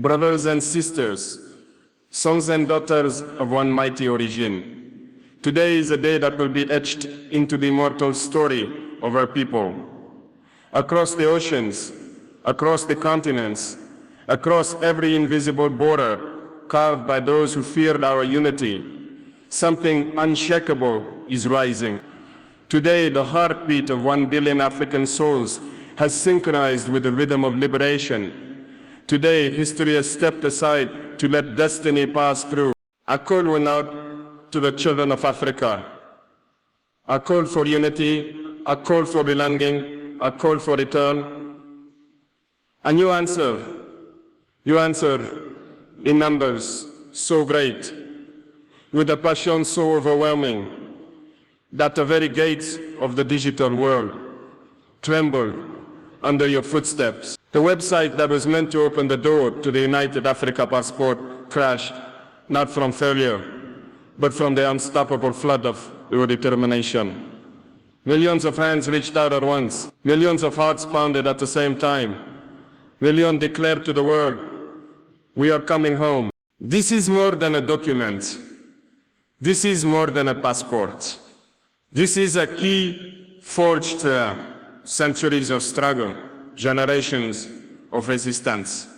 brothers and sisters, sons and daughters of one mighty origin. Today is a day that will be etched into the immortal story of our people. Across the oceans, across the continents, across every invisible border carved by those who feared our unity, something unshakable is rising. Today, the heartbeat of 1 billion African souls has synchronized with the rhythm of liberation. Today, history has stepped aside to let destiny pass through. I call one out to the children of Africa. I call for unity, I call for belonging, I call for return. And you answer in numbers so great, with a passion so overwhelming, that the very gates of the digital world tremble under your footsteps. The website that was meant to open the door to the United Africa passport crashed, not from failure, but from the unstoppable flood of your determination. Millions of hands reached out at once. Millions of hearts pounded at the same time. Millions declared to the world, we are coming home. This is more than a document. This is more than a passport. This is a key forged centuries of struggle, generations of resistance,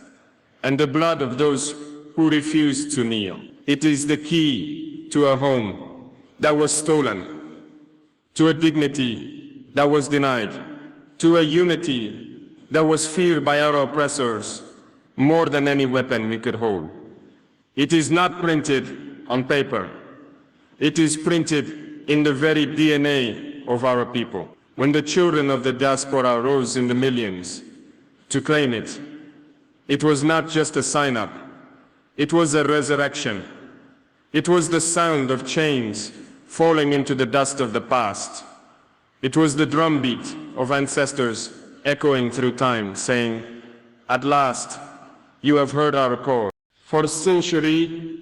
and the blood of those who refused to kneel. It is the key to a home that was stolen, to a dignity that was denied, to a unity that was feared by our oppressors more than any weapon we could hold. It is not printed on paper. It is printed in the very DNA of our people. When the children of the diaspora rose in the millions to claim it, it was not just a sign-up. It was a resurrection. It was the sound of chains falling into the dust of the past. It was the drumbeat of ancestors echoing through time, saying, at last, you have heard our call. For a century,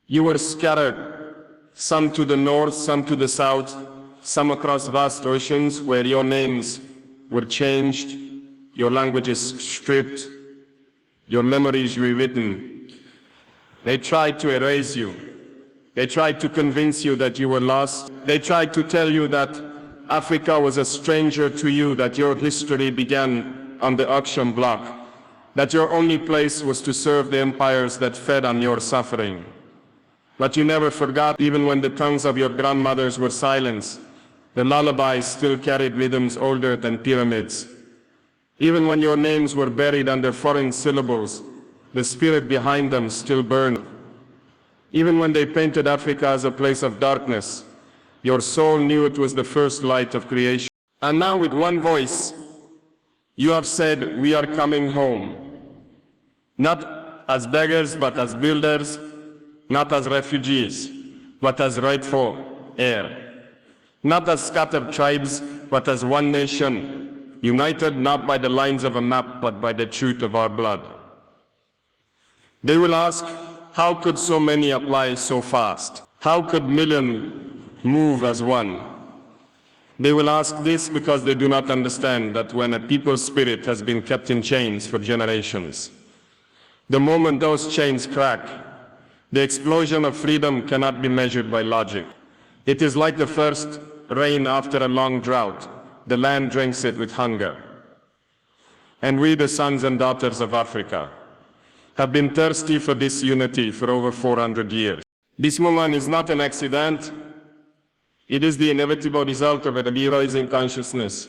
you were scattered, some to the north, some to the south, some across vast oceans where your names were changed, your languages stripped, your memories rewritten. They tried to erase you. They tried to convince you that you were lost. They tried to tell you that Africa was a stranger to you, that your history began on the auction block, that your only place was to serve the empires that fed on your suffering. But you never forgot, even when the tongues of your grandmothers were silenced, the lullabies still carried rhythms older than pyramids. Even when your names were buried under foreign syllables, the spirit behind them still burned. Even when they painted Africa as a place of darkness, your soul knew it was the first light of creation. And now with one voice, you have said, we are coming home. Not as beggars, but as builders, not as refugees, but as rightful heir. Not as scattered tribes, but as one nation, united not by the lines of a map, but by the truth of our blood. They will ask, how could so many apply so fast? How could millions move as one? They will ask this because they do not understand that when a people's spirit has been kept in chains for generations, the moment those chains crack, the explosion of freedom cannot be measured by logic. It is like the first rain after a long drought. The land drinks it with hunger. And we, the sons and daughters of Africa, have been thirsty for this unity for over 400 years. This moment is not an accident. It is the inevitable result of a rising consciousness.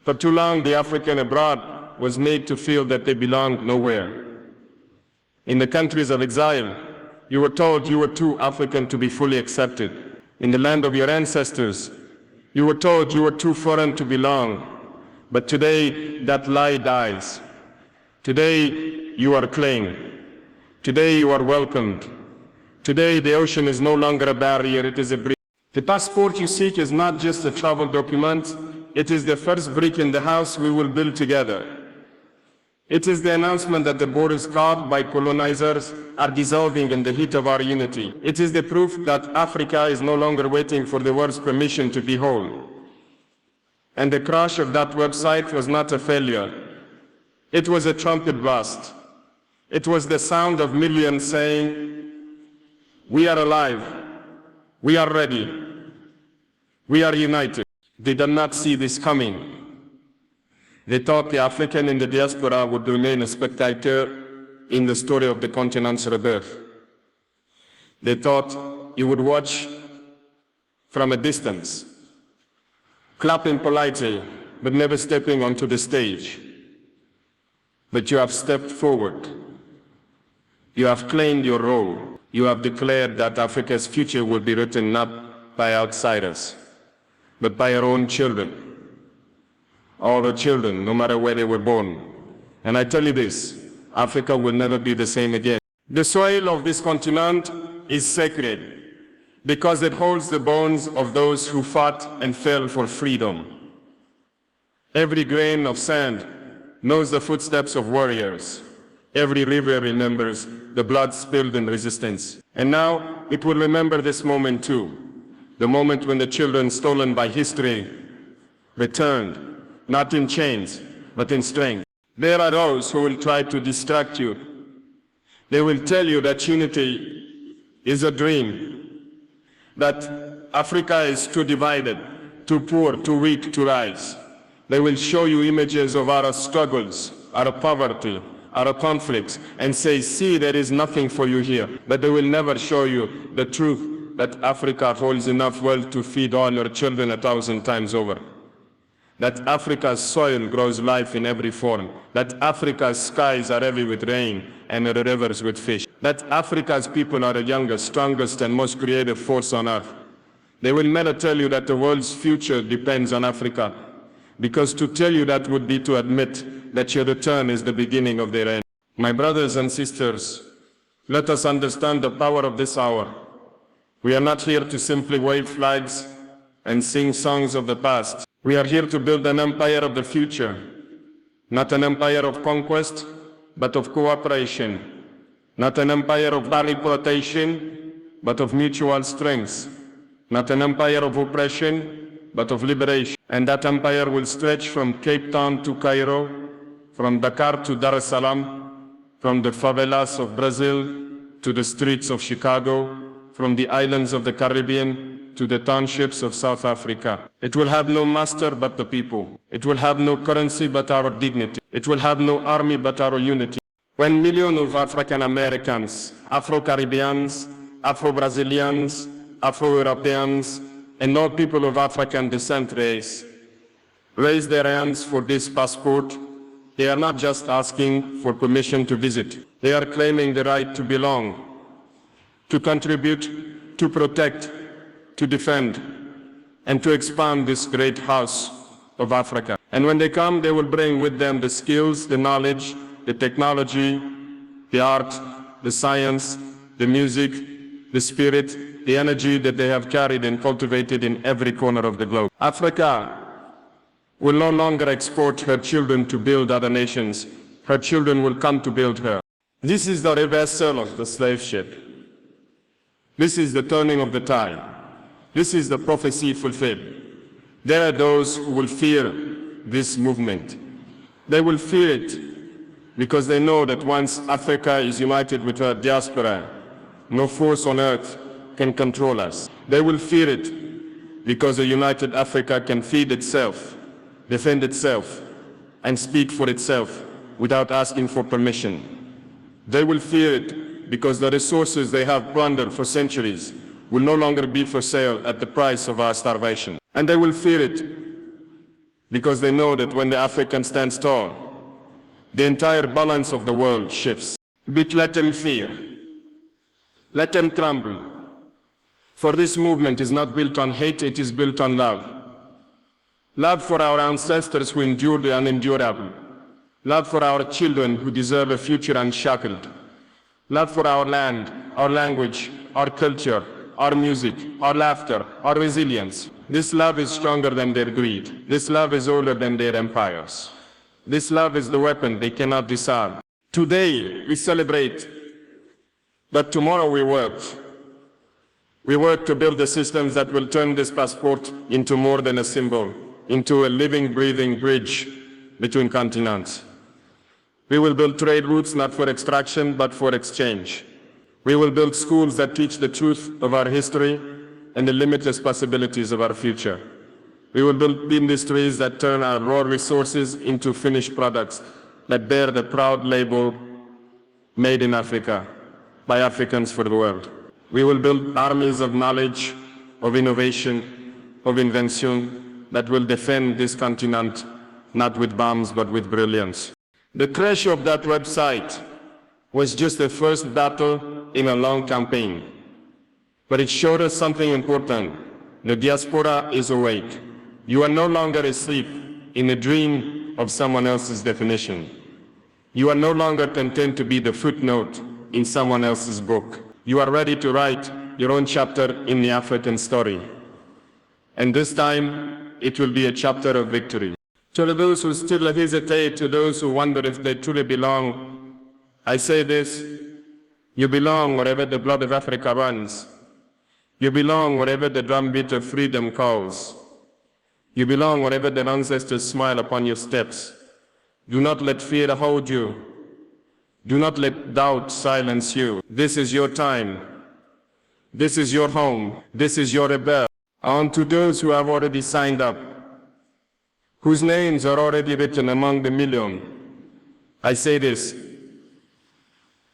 For too long, the African abroad was made to feel that they belonged nowhere. In the countries of exile, you were told you were too African to be fully accepted. In the land of your ancestors, you were told you were too foreign to belong. But today, that lie dies. Today, you are claimed. Today, you are welcomed. Today, the ocean is no longer a barrier, it is a bridge. The passport you seek is not just a travel document, it is the first brick in the house we will build together. It is the announcement that the borders carved by colonizers are dissolving in the heat of our unity. It is the proof that Africa is no longer waiting for the world's permission to be whole. And the crash of that website was not a failure. It was a trumpet blast. It was the sound of millions saying, "We are alive, we are ready, we are united." They did not see this coming. They thought the African in the diaspora would remain a spectator in the story of the continent's rebirth. They thought you would watch from a distance, clapping politely, but never stepping onto the stage. But you have stepped forward. You have claimed your role. You have declared that Africa's future will be written not by outsiders, but by our own children. All the children, no matter where they were born. And I tell you this, Africa will never be the same again. The soil of this continent is sacred because it holds the bones of those who fought and fell for freedom. Every grain of sand knows the footsteps of warriors. Every river remembers the blood spilled in resistance. And now it will remember this moment too, the moment when the children stolen by history returned, not in chains, but in strength. There are those who will try to distract you. They will tell you that unity is a dream, that Africa is too divided, too poor, too weak to rise. They will show you images of our struggles, our poverty, our conflicts, and say, "See, there is nothing for you here." But they will never show you the truth that Africa holds enough wealth to feed all your children 1,000 times over. That Africa's soil grows life in every form. That Africa's skies are heavy with rain and her rivers with fish. That Africa's people are the youngest, strongest, and most creative force on earth. They will never tell you that the world's future depends on Africa, because to tell you that would be to admit that your return is the beginning of their end. My brothers and sisters, let us understand the power of this hour. We are not here to simply wave flags and sing songs of the past. We are here to build an empire of the future, not an empire of conquest, but of cooperation, not an empire of exploitation, but of mutual strength, not an empire of oppression, but of liberation. And that empire will stretch from Cape Town to Cairo, from Dakar to Dar es Salaam, from the favelas of Brazil to the streets of Chicago, from the islands of the Caribbean to the townships of South Africa. It will have no master but the people. It will have no currency but our dignity. It will have no army but our unity. When millions of African Americans, Afro-Caribbeans, Afro-Brazilians, Afro-Europeans, and all people of African descent raise their hands for this passport, they are not just asking for permission to visit. They are claiming the right to belong, to contribute, to protect, to defend, and to expand this great house of Africa. And when they come, they will bring with them the skills, the knowledge, the technology, the art, the science, the music, the spirit, the energy that they have carried and cultivated in every corner of the globe. Africa will no longer export her children to build other nations. Her children will come to build her. This is the reversal of the slave ship. This is the turning of the tide. This is the prophecy fulfilled. There are those who will fear this movement. They will fear it because they know that once Africa is united with her diaspora, no force on earth can control us. They will fear it because a united Africa can feed itself, defend itself, and speak for itself without asking for permission. They will fear it because the resources they have plundered for centuries will no longer be for sale at the price of our starvation. And they will fear it because they know that when the African stands tall, the entire balance of the world shifts. But let them fear. Let them tremble. For this movement is not built on hate, it is built on love. Love for our ancestors who endured the unendurable. Love for our children who deserve a future unshackled. Love for our land, our language, our culture, our music, our laughter, our resilience. This love is stronger than their greed. This love is older than their empires. This love is the weapon they cannot disarm. Today we celebrate, but tomorrow we work. We work to build the systems that will turn this passport into more than a symbol, into a living, breathing bridge between continents. We will build trade routes not for extraction but for exchange. We will build schools that teach the truth of our history and the limitless possibilities of our future. We will build industries that turn our raw resources into finished products that bear the proud label made in Africa by Africans for the world. We will build armies of knowledge, of innovation, of invention that will defend this continent not with bombs but with brilliance. The crash of that website was just the first battle in a long campaign. But it showed us something important. The diaspora is awake. You are no longer asleep in a dream of someone else's definition. You are no longer content to be the footnote in someone else's book. You are ready to write your own chapter in the African story. And this time, it will be a chapter of victory. To those who still hesitate, to those who wonder if they truly belong, I say this: you belong wherever the blood of Africa runs. You belong wherever the drumbeat of freedom calls. You belong wherever the ancestors smile upon your steps. Do not let fear hold you. Do not let doubt silence you. This is your time. This is your home. This is your rebel. And to those who have already signed up, whose names are already written among the million, I say this: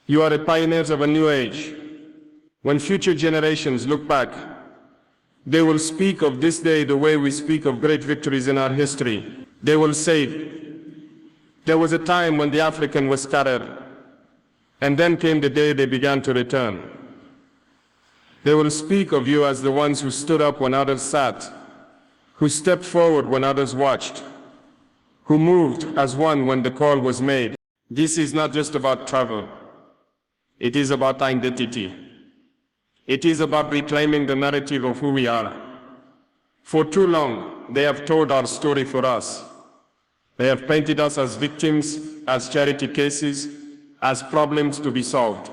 you are the pioneers of a new age. When future generations look back, they will speak of this day the way we speak of great victories in our history. They will say, there was a time when the African was scattered, and then came the day they began to return. They will speak of you as the ones who stood up when others sat, who stepped forward when others watched, who moved as one when the call was made. This is not just about travel. It is about identity. It is about reclaiming the narrative of who we are. For too long, they have told our story for us. They have painted us as victims, as charity cases, as problems to be solved.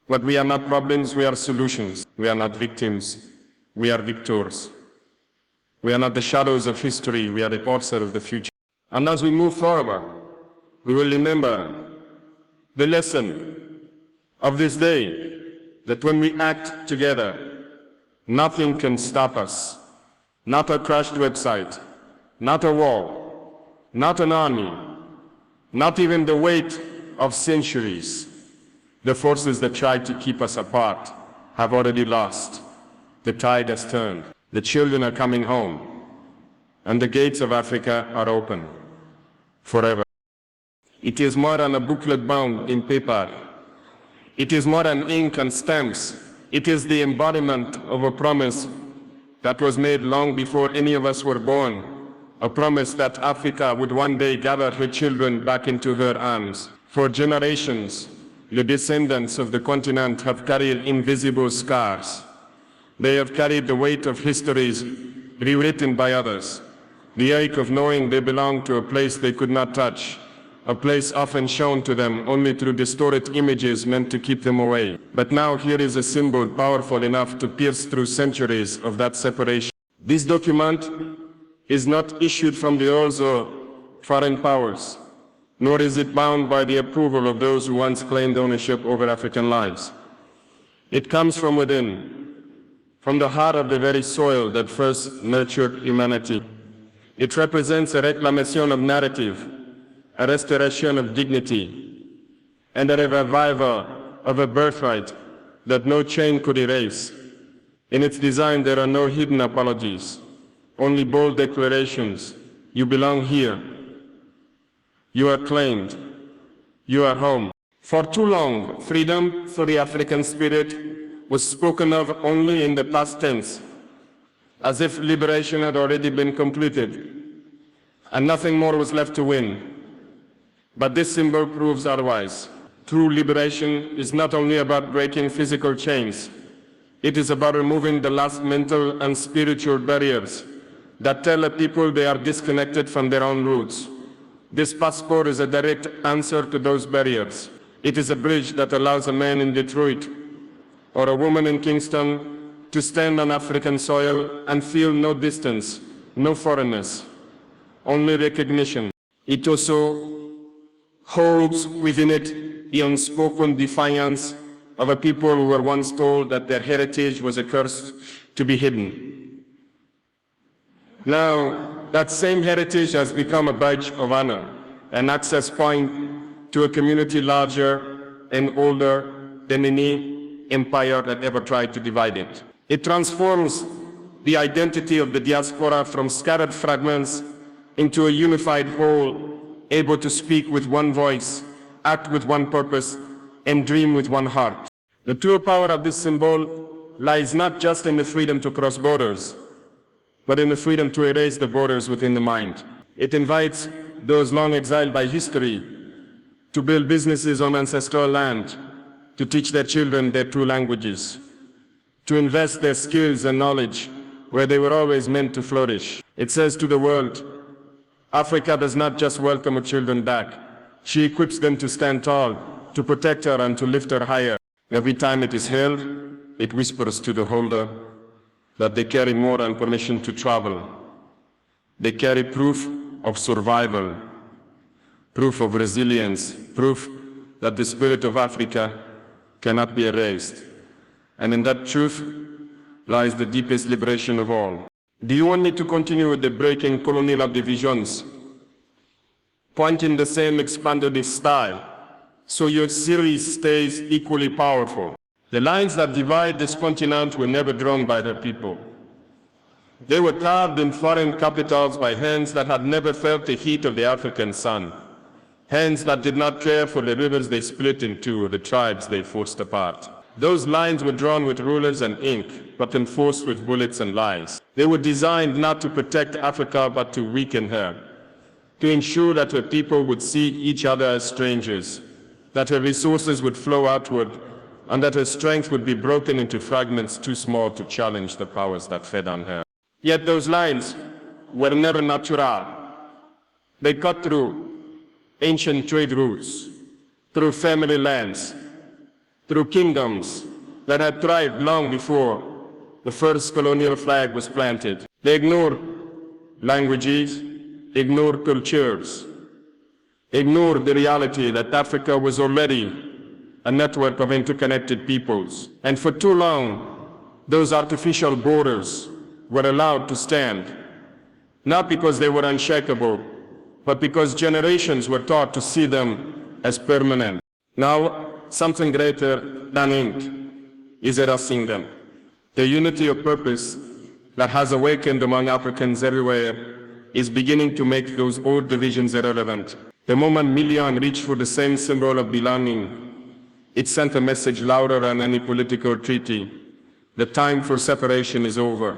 But we are not problems, we are solutions. We are not victims, we are victors. We are not the shadows of history, we are the authors of the future. And as we move forward, we will remember the lesson of this day, that when we act together, nothing can stop us. Not a crashed website, not a wall, not an army, not even the weight of centuries. The forces that tried to keep us apart have already lost. The tide has turned. The children are coming home, and the gates of Africa are open forever. It is more than a booklet bound in paper. It is more than ink and stamps. It is the embodiment of a promise that was made long before any of us were born. A promise that Africa would one day gather her children back into her arms. For generations, the descendants of the continent have carried invisible scars. They have carried the weight of histories rewritten by others, the ache of knowing they belong to a place they could not touch, a place often shown to them only through distorted images meant to keep them away. But now here is a symbol powerful enough to pierce through centuries of that separation. This document is not issued from the halls of foreign powers, nor is it bound by the approval of those who once claimed ownership over African lives. It comes from within, from the heart of the very soil that first nurtured humanity. It represents a reclamation of narrative, a restoration of dignity, and a revival of a birthright that no chain could erase. In its design, there are no hidden apologies, only bold declarations. You belong here. You are claimed. You are home. For too long, freedom for the African spirit was spoken of only in the past tense, as if liberation had already been completed, and nothing more was left to win. But this symbol proves otherwise. True liberation is not only about breaking physical chains, it is about removing the last mental and spiritual barriers that tell a people they are disconnected from their own roots. This passport is a direct answer to those barriers. It is a bridge that allows a man in Detroit or a woman in Kingston to stand on African soil and feel no distance, no foreignness, only recognition. It also holds within it the unspoken defiance of a people who were once told that their heritage was a curse to be hidden. Now, that same heritage has become a badge of honor, an access point to a community larger and older than any empire that ever tried to divide it. It transforms the identity of the diaspora from scattered fragments into a unified whole, able to speak with one voice, act with one purpose, and dream with one heart. The true power of this symbol lies not just in the freedom to cross borders, but in the freedom to erase the borders within the mind. It invites those long exiled by history to build businesses on ancestral land, to teach their children their true languages, to invest their skills and knowledge where they were always meant to flourish. It says to the world, Africa does not just welcome her children back, she equips them to stand tall, to protect her and to lift her higher. Every time it is held, it whispers to the holder that they carry more than permission to travel. They carry proof of survival, proof of resilience, proof that the spirit of Africa cannot be erased. And in that truth lies the deepest liberation of all. Do you want me to continue with the breaking colonial divisions, pointing the same expanded style, so your series stays equally powerful? The lines that divide this continent were never drawn by their people. They were carved in foreign capitals by hands that had never felt the heat of the African sun, hands that did not care for the rivers they split in two or the tribes they forced apart. Those lines were drawn with rulers and ink, but enforced with bullets and lies. They were designed not to protect Africa, but to weaken her, to ensure that her people would see each other as strangers, that her resources would flow outward, and that her strength would be broken into fragments too small to challenge the powers that fed on her. Yet those lines were never natural. They cut through ancient trade routes, through family lands, through kingdoms that had thrived long before the first colonial flag was planted. They ignored languages, ignored cultures, ignored the reality that Africa was already a network of interconnected peoples. And for too long, those artificial borders were allowed to stand, not because they were unshakable, but because generations were taught to see them as permanent. Now, something greater than ink is erasing them. The unity of purpose that has awakened among Africans everywhere is beginning to make those old divisions irrelevant. The moment millions reach for the same symbol of belonging, it sent a message louder than any political treaty. The time for separation is over.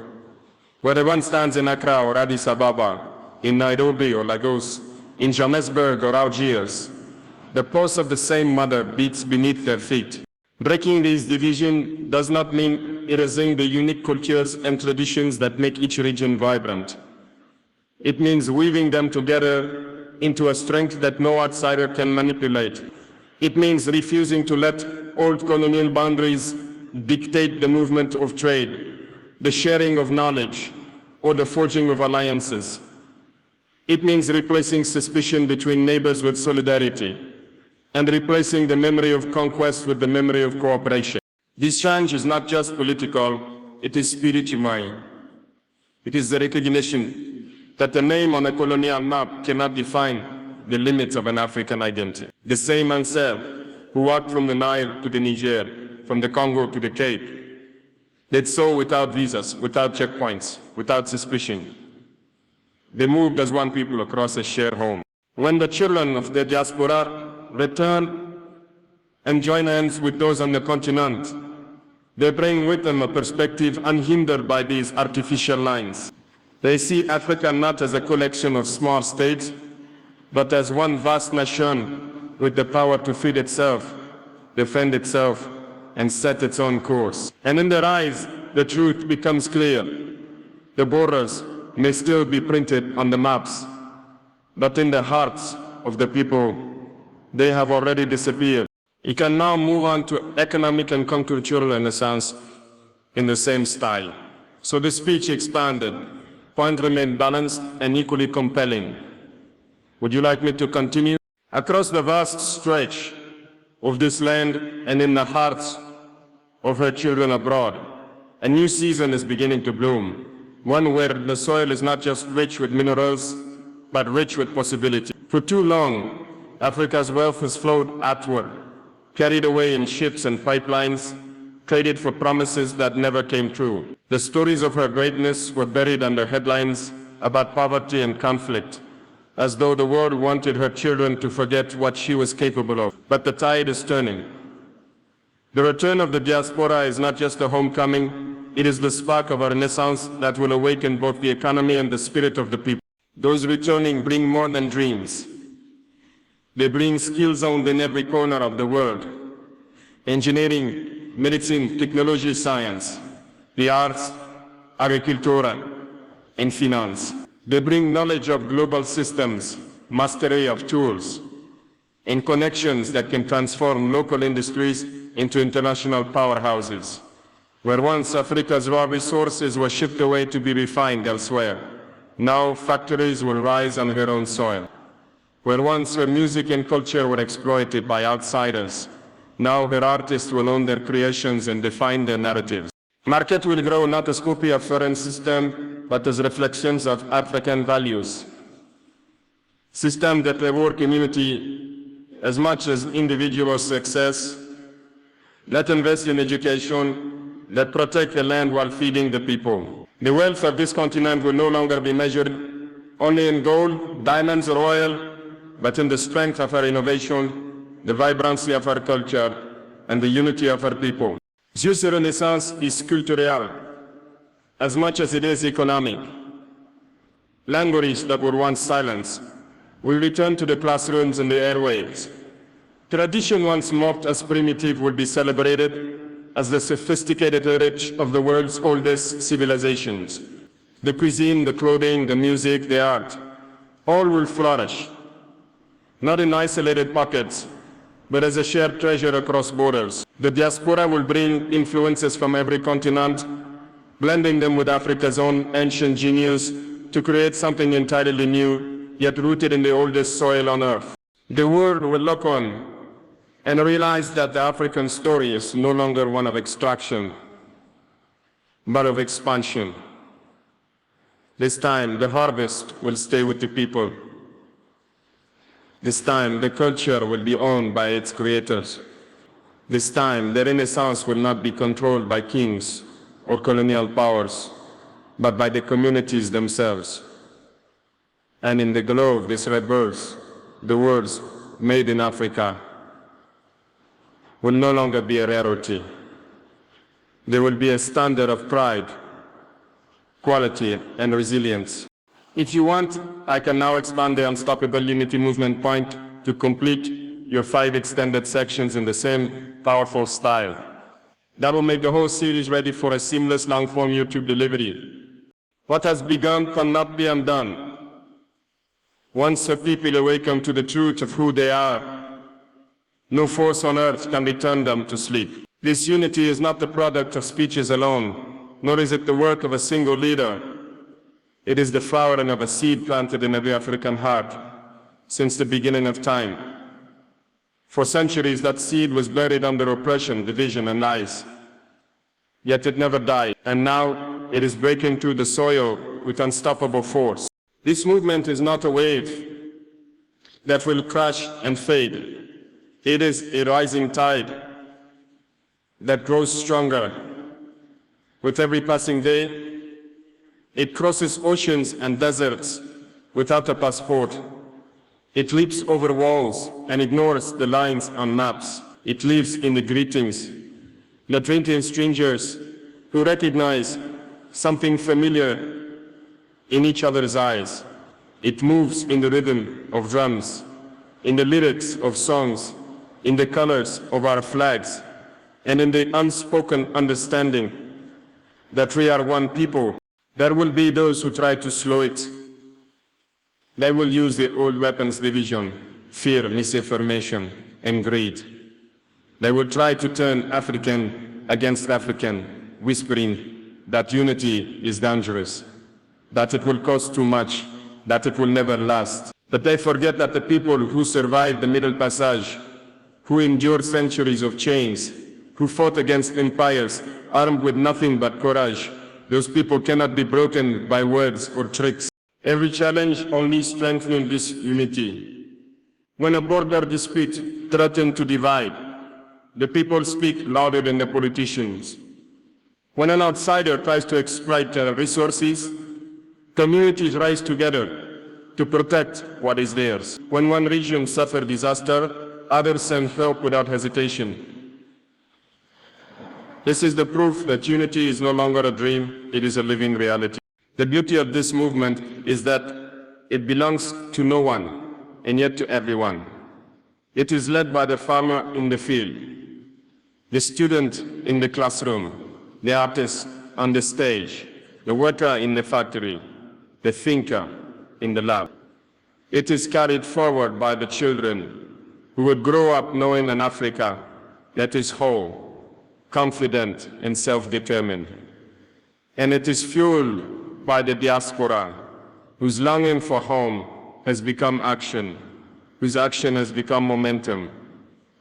Whether one stands in Accra or Addis Ababa, in Nairobi or Lagos, in Johannesburg or Algiers, the pulse of the same mother beats beneath their feet. Breaking this division does not mean erasing the unique cultures and traditions that make each region vibrant. It means weaving them together into a strength that no outsider can manipulate. It means refusing to let old colonial boundaries dictate the movement of trade, the sharing of knowledge, or the forging of alliances. It means replacing suspicion between neighbors with solidarity, and replacing the memory of conquest with the memory of cooperation. This change is not just political, it is spiritual. It is the recognition that the name on a colonial map cannot define the limits of an African identity. The same Ansel who walked from the Nile to the Niger, from the Congo to the Cape, did so without visas, without checkpoints, without suspicion. They moved as one people across a shared home. When the children of the diaspora return and join hands with those on the continent, they bring with them a perspective unhindered by these artificial lines. They see Africa not as a collection of small states, but as one vast nation with the power to feed itself, defend itself, and set its own course. And in their eyes, the truth becomes clear. The borders may still be printed on the maps, but in the hearts of the people, they have already disappeared. You can now move on to economic and cultural renaissance in the same style. So the speech expanded. Point remained balanced and equally compelling. Would you like me to continue? Across the vast stretch of this land and in the hearts of her children abroad, a new season is beginning to bloom, one where the soil is not just rich with minerals, but rich with possibility. For too long, Africa's wealth has flowed outward, carried away in ships and pipelines, traded for promises that never came true. The stories of her greatness were buried under headlines about poverty and conflict, as though the world wanted her children to forget what she was capable of. But the tide is turning. The return of the diaspora is not just a homecoming, it is the spark of a renaissance that will awaken both the economy and the spirit of the people. Those returning bring more than dreams. They bring skills owned in every corner of the world. Engineering, medicine, technology, science, the arts, agriculture, and finance. They bring knowledge of global systems, mastery of tools, and connections that can transform local industries into international powerhouses. Where once Africa's raw resources were shipped away to be refined elsewhere, now factories will rise on her own soil. Where once her music and culture were exploited by outsiders, now her artists will own their creations and define their narratives. Market will grow not as copy of foreign system, but as reflections of African values. Systems that reward community as much as individual success, that invest in education, that protect the land while feeding the people. The wealth of this continent will no longer be measured only in gold, diamonds, or oil, but in the strength of our innovation, the vibrancy of our culture, and the unity of our people. This renaissance is cultural, as much as it is economic. Languages that were once silenced will return to the classrooms and the airwaves. Tradition once mocked as primitive will be celebrated as the sophisticated heritage of the world's oldest civilizations. The cuisine, the clothing, the music, the art, all will flourish, not in isolated pockets, but as a shared treasure across borders. The diaspora will bring influences from every continent, blending them with Africa's own ancient genius to create something entirely new, yet rooted in the oldest soil on earth. The world will look on and realize that the African story is no longer one of extraction, but of expansion. This time, the harvest will stay with the people. This time, the culture will be owned by its creators. This time, the Renaissance will not be controlled by kings or colonial powers, but by the communities themselves. And in the glow of this rebirth, the words "Made in Africa" will no longer be a rarity. They will be a standard of pride, quality, and resilience. If you want, I can now expand the Unstoppable Unity Movement point to complete your 5 extended sections in the same powerful style. That will make the whole series ready for a seamless long-form YouTube delivery. What has begun cannot be undone. Once the people awaken to the truth of who they are, no force on earth can return them to sleep. This unity is not the product of speeches alone, nor is it the work of a single leader. It is the flowering of a seed planted in every African heart since the beginning of time. For centuries, that seed was buried under oppression, division, and lies. Yet it never died, and now it is breaking through the soil with unstoppable force. This movement is not a wave that will crash and fade. It is a rising tide that grows stronger with every passing day. It crosses oceans and deserts without a passport. It leaps over walls and ignores the lines on maps. It lives in the greetings, the 20 strangers who recognize something familiar in each other's eyes. It moves in the rhythm of drums, in the lyrics of songs, in the colors of our flags, and in the unspoken understanding that we are one people. There will be those who try to slow it. They will use the old weapons: division, fear, misinformation, and greed. They will try to turn African against African, whispering that unity is dangerous, that it will cost too much, that it will never last. But they forget that the people who survived the Middle Passage, who endured centuries of chains, who fought against empires, armed with nothing but courage, those people cannot be broken by words or tricks. Every challenge only strengthens this unity. When a border dispute threatens to divide, the people speak louder than the politicians. When an outsider tries to exploit their resources, communities rise together to protect what is theirs. When one region suffers disaster, others send help without hesitation. This is the proof that unity is no longer a dream, it is a living reality. The beauty of this movement is that it belongs to no one, and yet to everyone. It is led by the farmer in the field, the student in the classroom, the artist on the stage, the worker in the factory, the thinker in the lab. It is carried forward by the children who would grow up knowing an Africa that is whole, confident, and self-determined. And it is fueled by the diaspora, whose longing for home has become action, whose action has become momentum,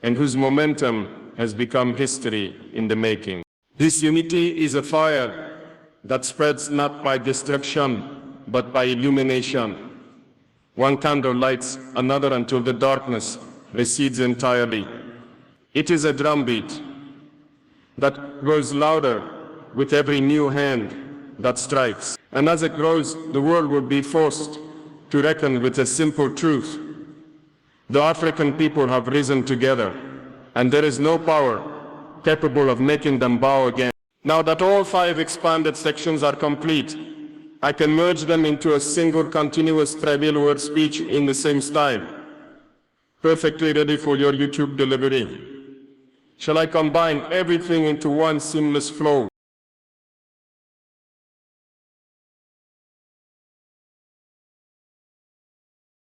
and whose momentum has become history in the making. This unity is a fire that spreads not by destruction, but by illumination. One candle lights another until the darkness recedes entirely. It is a drumbeat that grows louder with every new hand that strikes. And as it grows, the world will be forced to reckon with a simple truth. The African people have risen together, and there is no power capable of making them bow again. Now that all 5 expanded sections are complete, I can merge them into a single continuous trivial word speech in the same style, perfectly ready for your YouTube delivery. Shall I combine everything into one seamless flow?